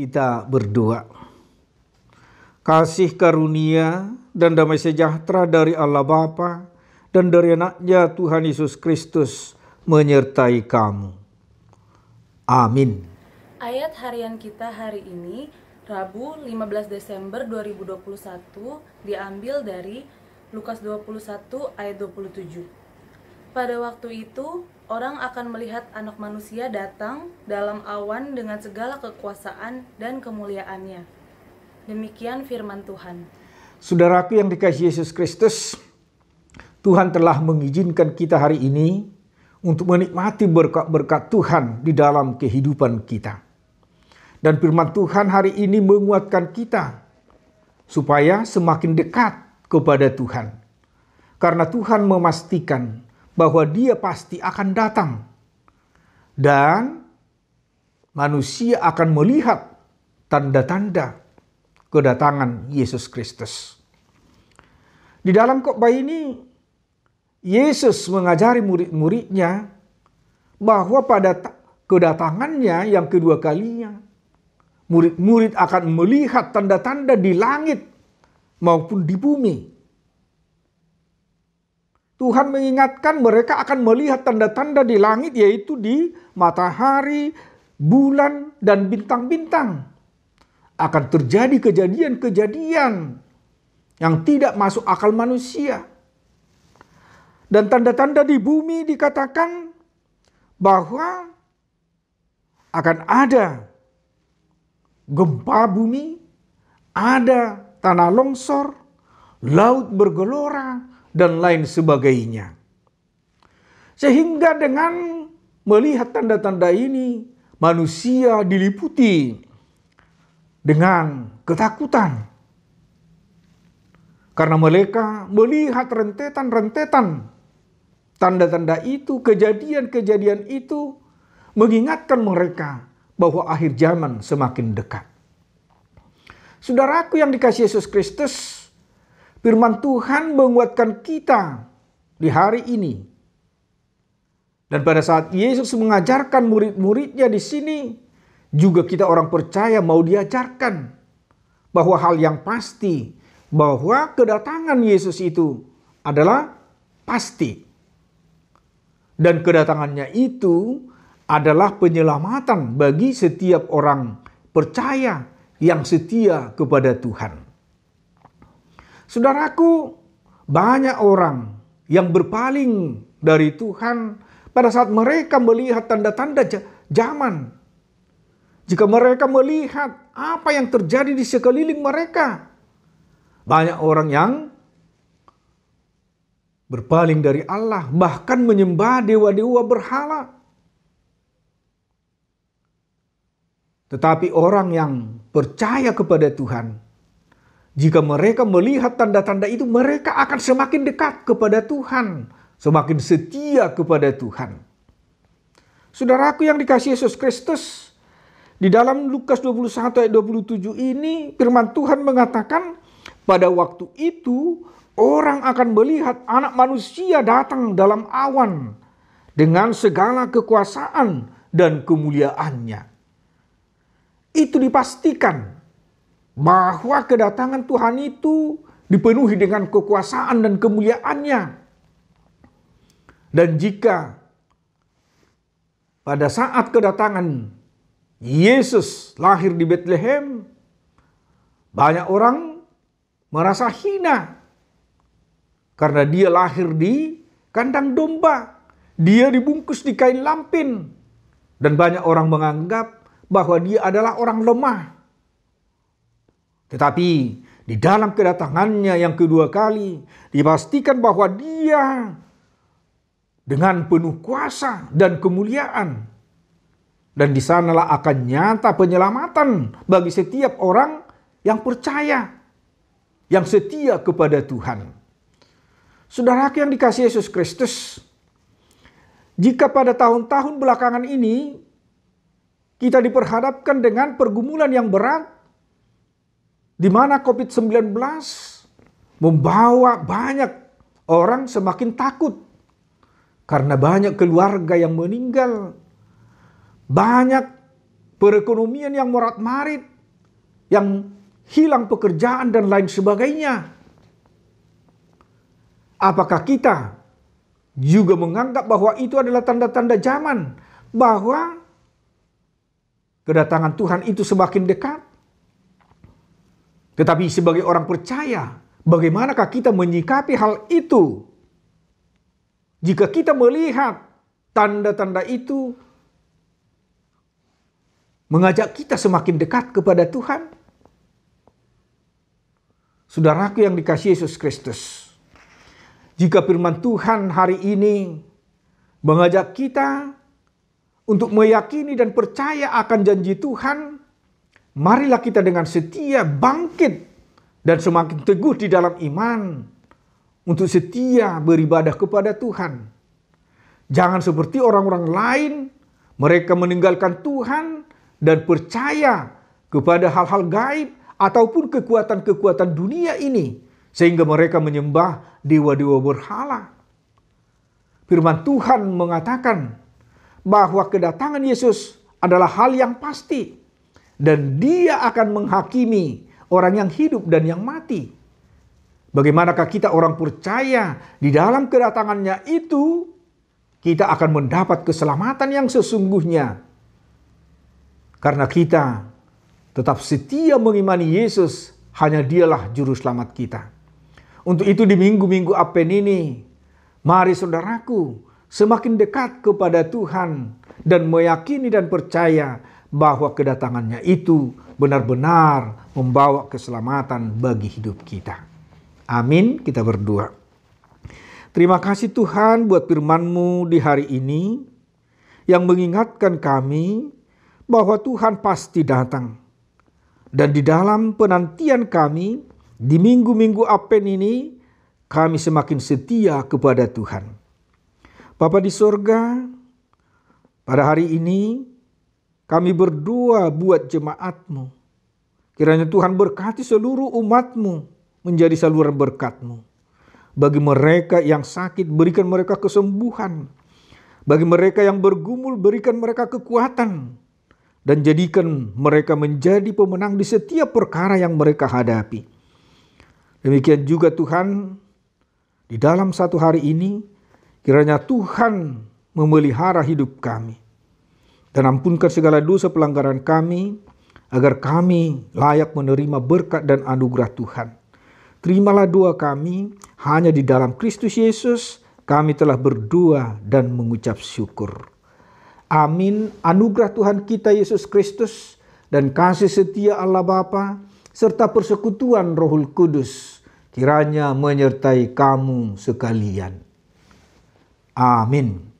Kita berdoa. Kasih karunia dan damai sejahtera dari Allah Bapa dan dari Anak-Nya Tuhan Yesus Kristus menyertai kamu. Amin. Ayat harian kita hari ini, Rabu 15 Desember 2021, diambil dari Lukas 21 ayat 27. Pada waktu itu, orang akan melihat Anak Manusia datang dalam awan dengan segala kekuasaan dan kemuliaannya. Demikian firman Tuhan. Saudaraku yang dikasihi Yesus Kristus, Tuhan telah mengizinkan kita hari ini untuk menikmati berkat-berkat Tuhan di dalam kehidupan kita. Dan firman Tuhan hari ini menguatkan kita supaya semakin dekat kepada Tuhan. Karena Tuhan memastikan bahwa Dia pasti akan datang. Dan manusia akan melihat tanda-tanda kedatangan Yesus Kristus. Di dalam khotbah ini, Yesus mengajari murid-muridnya bahwa pada kedatangannya yang kedua kalinya, murid-murid akan melihat tanda-tanda di langit maupun di bumi. Tuhan mengingatkan mereka akan melihat tanda-tanda di langit, yaitu di matahari, bulan, dan bintang-bintang. Akan terjadi kejadian-kejadian yang tidak masuk akal manusia. Dan tanda-tanda di bumi dikatakan bahwa akan ada gempa bumi, ada tanah longsor, laut bergelora, dan lain sebagainya. Sehingga dengan melihat tanda-tanda ini, manusia diliputi dengan ketakutan. Karena mereka melihat rentetan-rentetan tanda-tanda itu, kejadian-kejadian itu mengingatkan mereka bahwa akhir zaman semakin dekat. Saudaraku yang dikasihi Yesus Kristus, firman Tuhan menguatkan kita di hari ini. Dan pada saat Yesus mengajarkan murid-muridnya di sini, juga kita orang percaya mau diajarkan bahwa hal yang pasti, bahwa kedatangan Yesus itu adalah pasti. Dan kedatangannya itu adalah penyelamatan bagi setiap orang percaya yang setia kepada Tuhan. Saudaraku, banyak orang yang berpaling dari Tuhan pada saat mereka melihat tanda-tanda zaman. Jika mereka melihat apa yang terjadi di sekeliling mereka, banyak orang yang berpaling dari Allah, bahkan menyembah dewa-dewa berhala. Tetapi orang yang percaya kepada Tuhan, jika mereka melihat tanda-tanda itu, mereka akan semakin dekat kepada Tuhan, semakin setia kepada Tuhan. Saudaraku yang dikasihi Yesus Kristus, di dalam Lukas 21 ayat 27 ini, firman Tuhan mengatakan, pada waktu itu orang akan melihat Anak Manusia datang dalam awan dengan segala kekuasaan dan kemuliaannya. Itu dipastikan bahwa kedatangan Tuhan itu dipenuhi dengan kekuasaan dan kemuliaannya. Dan jika pada saat kedatangan Yesus lahir di Bethlehem, banyak orang merasa hina karena dia lahir di kandang domba, dia dibungkus di kain lampin, dan banyak orang menganggap bahwa dia adalah orang lemah. Tetapi di dalam kedatangannya yang kedua kali, dipastikan bahwa dia dengan penuh kuasa dan kemuliaan. Dan di sanalah akan nyata penyelamatan bagi setiap orang yang percaya, yang setia kepada Tuhan. Saudara yang dikasihi Yesus Kristus, jika pada tahun-tahun belakangan ini kita diperhadapkan dengan pergumulan yang berat, di mana COVID-19 membawa banyak orang semakin takut karena banyak keluarga yang meninggal, banyak perekonomian yang morat-marit, yang hilang pekerjaan dan lain sebagainya. Apakah kita juga menganggap bahwa itu adalah tanda-tanda zaman, bahwa kedatangan Tuhan itu semakin dekat? Tetapi sebagai orang percaya, bagaimanakah kita menyikapi hal itu? Jika kita melihat tanda-tanda itu mengajak kita semakin dekat kepada Tuhan. Saudaraku yang dikasihi Yesus Kristus, jika firman Tuhan hari ini mengajak kita untuk meyakini dan percaya akan janji Tuhan, marilah kita dengan setia bangkit dan semakin teguh di dalam iman untuk setia beribadah kepada Tuhan. Jangan seperti orang-orang lain, mereka meninggalkan Tuhan dan percaya kepada hal-hal gaib ataupun kekuatan-kekuatan dunia ini, sehingga mereka menyembah dewa-dewa berhala. Firman Tuhan mengatakan bahwa kedatangan Yesus adalah hal yang pasti, dan Dia akan menghakimi orang yang hidup dan yang mati. Bagaimanakah kita orang percaya di dalam kedatangannya itu, kita akan mendapat keselamatan yang sesungguhnya. Karena kita tetap setia mengimani Yesus, hanya Dialah juru selamat kita. Untuk itu di minggu-minggu Advent ini, mari saudaraku semakin dekat kepada Tuhan dan meyakini dan percaya bahwa kedatangannya itu benar-benar membawa keselamatan bagi hidup kita. Amin, kita berdoa. Terima kasih Tuhan buat firman-Mu di hari ini yang mengingatkan kami bahwa Tuhan pasti datang. Dan di dalam penantian kami di minggu-minggu Advent ini, kami semakin setia kepada Tuhan. Bapa di sorga, pada hari ini kami berdoa buat jemaat-Mu. Kiranya Tuhan berkati seluruh umat-Mu menjadi saluran berkat-Mu. Bagi mereka yang sakit, berikan mereka kesembuhan. Bagi mereka yang bergumul, berikan mereka kekuatan. Dan jadikan mereka menjadi pemenang di setiap perkara yang mereka hadapi. Demikian juga Tuhan, di dalam satu hari ini, kiranya Tuhan memelihara hidup kami. Dan ampunkan segala dosa pelanggaran kami, agar kami layak menerima berkat dan anugerah Tuhan. Terimalah doa kami, hanya di dalam Kristus Yesus kami telah berdoa dan mengucap syukur. Amin. Anugerah Tuhan kita Yesus Kristus dan kasih setia Allah Bapa serta persekutuan Roh Kudus kiranya menyertai kamu sekalian. Amin.